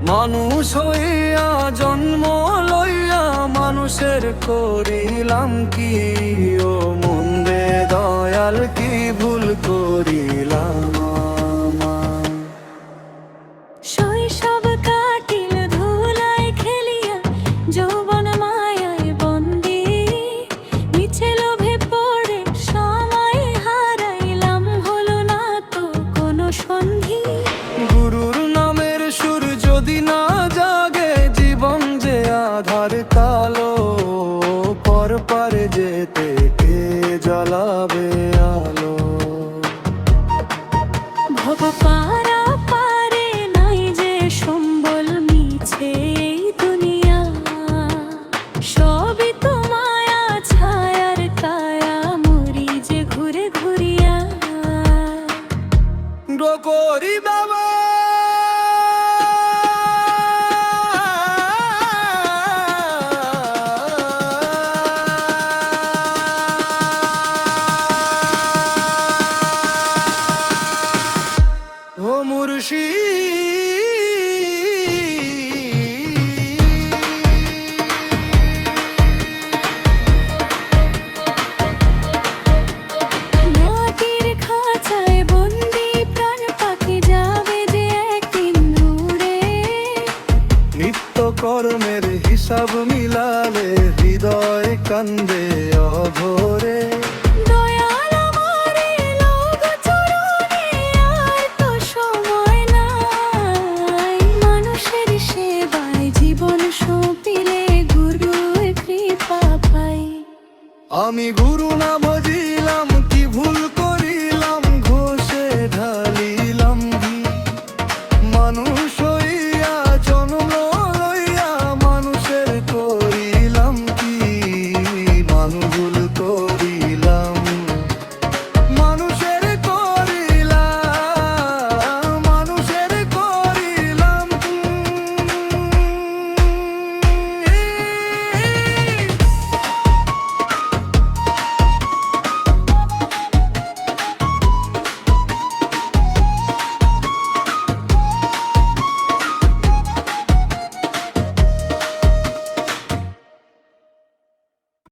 মানুষ হইয়া জন্ম লইয়া মানুষের করিলাম কি, ও মন্দে দয়াল কি ভুল করিলাম। শৈশব কাটিল ধুলায় খেলিয়া, যৌবন মায়ায় বন্দি, মিছে লোভে পড়ে সময় হারাইলাম, হলো না তো কোনো সন্ধি। গুরুর নামের সুর যদি না জাগে, জীবন যে আধার কালো, পর পারে যেতে কে জ্বালাবে আলো। ভব পারা পারে নাই যে সম্বল, মিছে এই দুনিয়া, সবই তো মায়া ছায়ার কায়া, মরি যে ঘুরে ঘুরিয়া। করি বাবা ও মাটির খাঁচায় বন্দি প্রাণ পাখি, যাবে যে একদিন উড়ে। নিত্য কর্মের হিসাব মিলালে হৃদয় কান্দে,